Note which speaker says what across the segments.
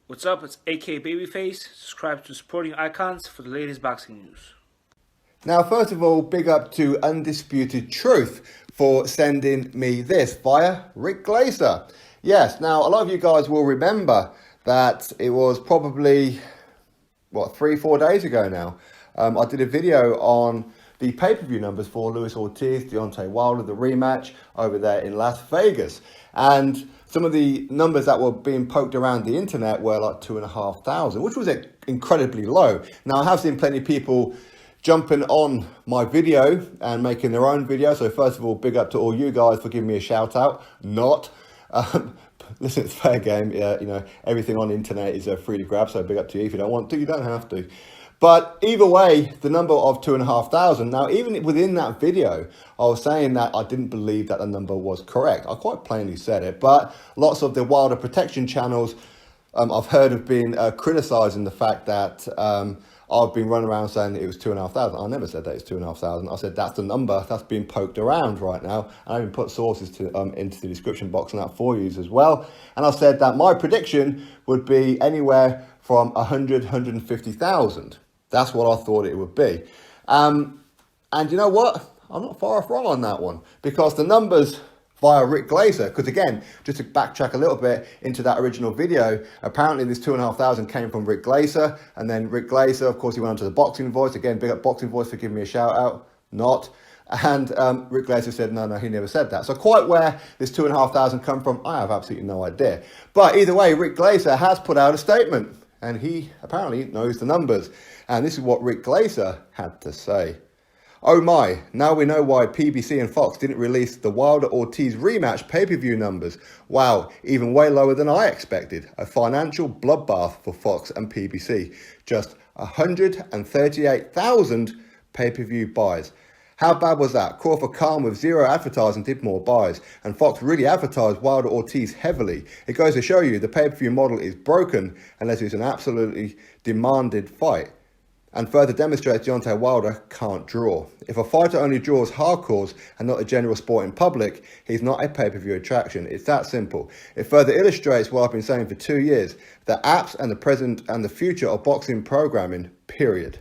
Speaker 1: What's up? It's AK Babyface. Subscribe to supporting icons for the latest boxing news.
Speaker 2: Now, first of all, big up to Undisputed Truth for sending me this via Rick Glaser. Yes, now a lot of you guys will remember that it was probably, 3-4 days ago now. I did a video on the pay-per-view numbers for Luis Ortiz, Deontay Wilder, the rematch over there in Las Vegas. And some of the numbers that were being poked around the internet were like 2,500, which was incredibly low. Now, I have seen plenty of people jumping on my video and making their own video. So first of all, big up to all you guys for giving me a shout out. Listen, it's fair game. Everything on the internet is free to grab. So big up to you. If you don't want to, you don't have to. But either way, the number of 2,500. Now, even within that video, I was saying that I didn't believe that the number was correct. I quite plainly said it. But lots of the Wilder protection channels, I've heard have been criticizing the fact that I've been running around saying that it was 2,500. I never said that it's 2,500. I said that's the number that's being poked around right now. And I even put sources into the description box on that for you as well. And I said that my prediction would be anywhere from 100, 150,000. That's what I thought it would be. And you know what? I'm not far off wrong on that one, because the numbers via Rick Glaser, because again, just to backtrack a little bit into that original video, apparently this 2,500 came from Rick Glaser, and then Rick Glaser, of course, he went on to the Boxing Voice. Again, big up Boxing Voice for giving me a shout out. Not. And Rick Glaser said, no, he never said that. So quite where this 2,500 come from, I have absolutely no idea. But either way, Rick Glaser has put out a statement, and he apparently knows the numbers. And this is what Rick Glaser had to say. Oh my, now we know why PBC and Fox didn't release the Wilder-Ortiz rematch pay-per-view numbers. Wow, even way lower than I expected. A financial bloodbath for Fox and PBC. Just 138,000 pay-per-view buys. How bad was that? Crawford Khan with zero advertising did more buys, and Fox really advertised Wilder-Ortiz heavily. It goes to show you the pay-per-view model is broken unless it's an absolutely demanded fight. And further demonstrates Deontay Wilder can't draw. If a fighter only draws hardcores and not the general sporting public, he's not a pay-per-view attraction. It's that simple. It further illustrates what I've been saying for 2 years, the apps and the present and the future of boxing programming, period.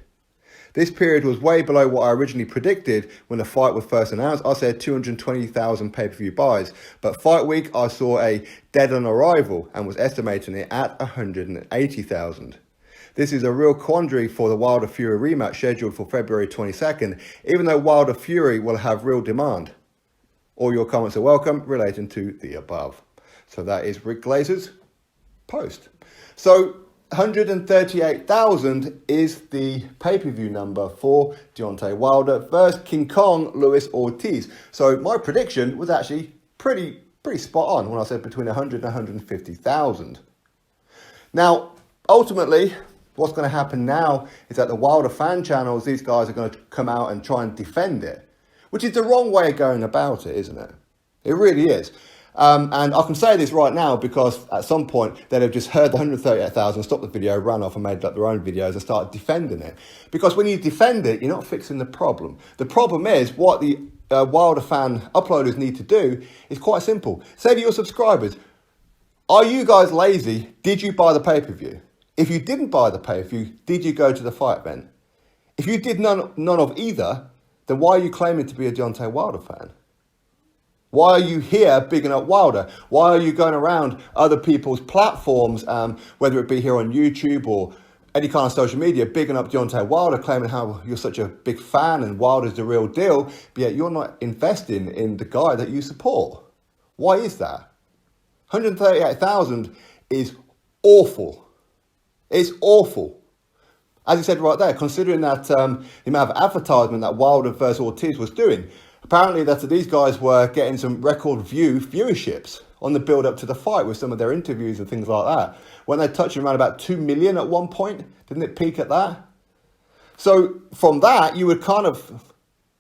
Speaker 2: This period was way below what I originally predicted when the fight was first announced. I said 220,000 pay-per-view buys, but fight week I saw a dead on arrival and was estimating it at 180,000. This is a real quandary for the Wilder Fury rematch scheduled for February 22nd, even though Wilder Fury will have real demand. All your comments are welcome relating to the above. So that is Rick Glaser's post. So 138,000 is the pay-per-view number for Deontay Wilder versus King Kong Luis Ortiz. So my prediction was actually pretty spot on when I said between 100 and 150,000. Now, ultimately, what's going to happen now is that the Wilder fan channels, these guys are going to come out and try and defend it, which is the wrong way of going about it, isn't it? It really is. And I can say this right now because at some point they'd have just heard the 138,000, stopped the video, ran off and made up their own videos and started defending it. Because when you defend it, you're not fixing the problem. The problem is what the Wilder fan uploaders need to do is quite simple. Say to your subscribers, are you guys lazy? Did you buy the pay-per-view? If you didn't buy the pay-per-view, did you go to the fight event? If you did none of either, then why are you claiming to be a Deontay Wilder fan? Why are you here bigging up Wilder? Why are you going around other people's platforms, whether it be here on YouTube or any kind of social media, bigging up Deontay Wilder, claiming how you're such a big fan and Wilder's the real deal, but yet you're not investing in the guy that you support? Why is that? 138,000 is awful. It's awful. As you said right there, considering that the amount of advertisement that Wilder versus Ortiz was doing, apparently that these guys were getting some record viewerships on the build up to the fight with some of their interviews and things like that. When they touched around about 2 million at one point, didn't it peak at that? So from that, you would kind of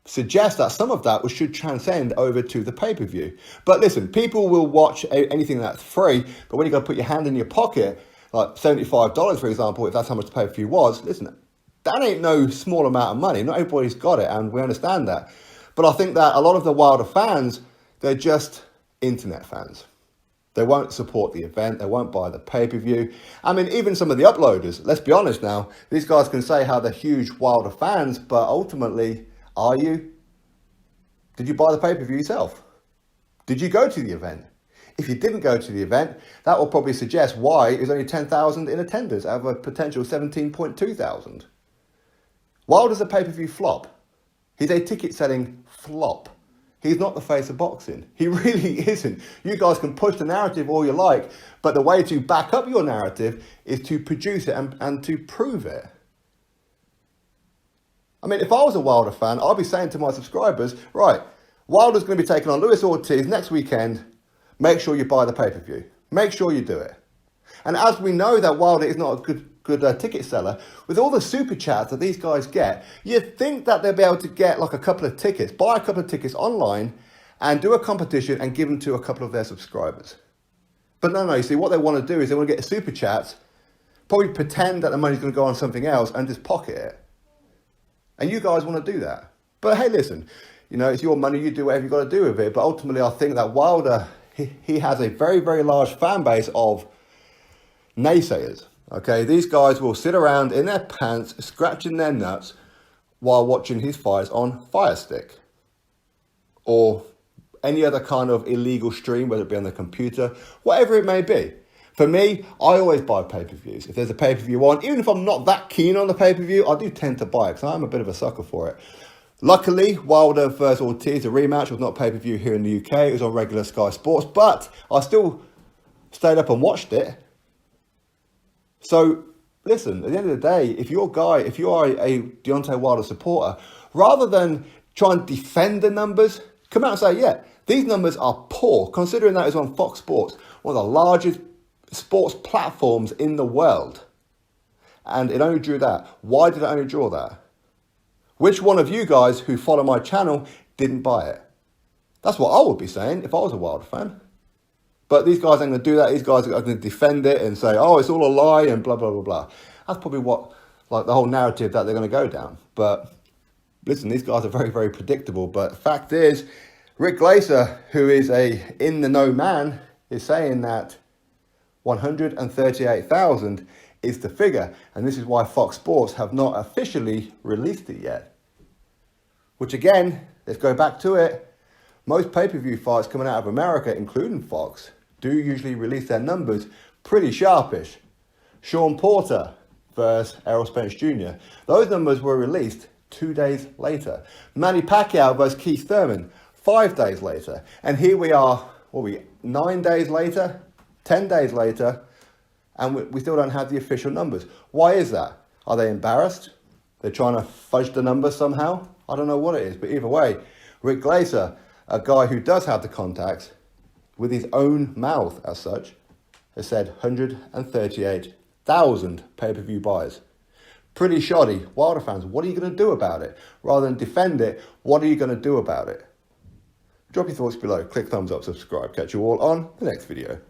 Speaker 2: suggest that some of that should transcend over to the pay-per-view. But listen, people will watch anything that's free, but when you got to put your hand in your pocket, like $75, for example, if that's how much the pay-per-view was, listen, that ain't no small amount of money. Not everybody's got it, and we understand that. But I think that a lot of the Wilder fans, they're just internet fans. They won't support the event. They won't buy the pay-per-view. I mean, even some of the uploaders, let's be honest now, these guys can say how they're huge Wilder fans, but ultimately, are you? Did you buy the pay-per-view yourself? Did you go to the event? If you didn't go to the event, that will probably suggest why it was only 10,000 in attendance out of a potential 17.2 thousand. Wilder's a pay-per-view flop. He's a ticket-selling flop. He's not the face of boxing. He really isn't. You guys can push the narrative all you like, but the way to back up your narrative is to produce it and to prove it. I mean, if I was a Wilder fan, I'd be saying to my subscribers, right, Wilder's going to be taking on Luis Ortiz next weekend. Make sure you buy the pay-per-view. Make sure you do it. And as we know that Wilder is not a good ticket seller, with all the super chats that these guys get, you'd think that they'll be able to get like a couple of tickets, buy a couple of tickets online and do a competition and give them to a couple of their subscribers. But no, you see, what they want to do is they want to get super chats, probably pretend that the money's going to go on something else and just pocket it. And you guys want to do that. But hey, listen, you know, it's your money, you do whatever you've got to do with it. But ultimately, I think that Wilder, he has a very, very large fan base of naysayers. Okay, these guys will sit around in their pants, scratching their nuts while watching his fights on Fire Stick or any other kind of illegal stream, whether it be on the computer, whatever it may be. For me, I always buy pay-per-views. If there's a pay-per-view on, even if I'm not that keen on the pay-per-view, I do tend to buy it because I'm a bit of a sucker for it. Luckily, Wilder vs Ortiz, a rematch, was not pay-per-view here in the UK. It was on regular Sky Sports, but I still stayed up and watched it. So, listen, at the end of the day, if you are a Deontay Wilder supporter, rather than try and defend the numbers, come out and say, yeah, these numbers are poor, considering that it's on Fox Sports, one of the largest sports platforms in the world. And it only drew that. Why did it only draw that? Which one of you guys who follow my channel didn't buy it? That's what I would be saying if I was a Wilder fan. But these guys aren't going to do that. These guys are going to defend it and say, oh, it's all a lie and blah, blah, blah, blah. That's probably what, like the whole narrative that they're going to go down. But listen, these guys are very, very predictable. But the fact is, Rick Glaser, who is a in-the-know man, is saying that 138,000 is the figure. And this is why Fox Sports have not officially released it yet. Which again, let's go back to it. Most pay-per-view fights coming out of America, including Fox, do usually release their numbers pretty sharpish. Sean Porter versus Errol Spence Jr. Those numbers were released 2 days later. Manny Pacquiao versus Keith Thurman, 5 days later. And here we are, 9 days later, 10 days later, and we still don't have the official numbers. Why is that? Are they embarrassed? They're trying to fudge the numbers somehow? I don't know what it is, but either way, Rick Glaser, a guy who does have the contacts, with his own mouth as such, has said 138,000 pay-per-view buys. Pretty shoddy. Wilder fans, what are you going to do about it? Rather than defend it, what are you going to do about it? Drop your thoughts below, click thumbs up, subscribe. Catch you all on the next video.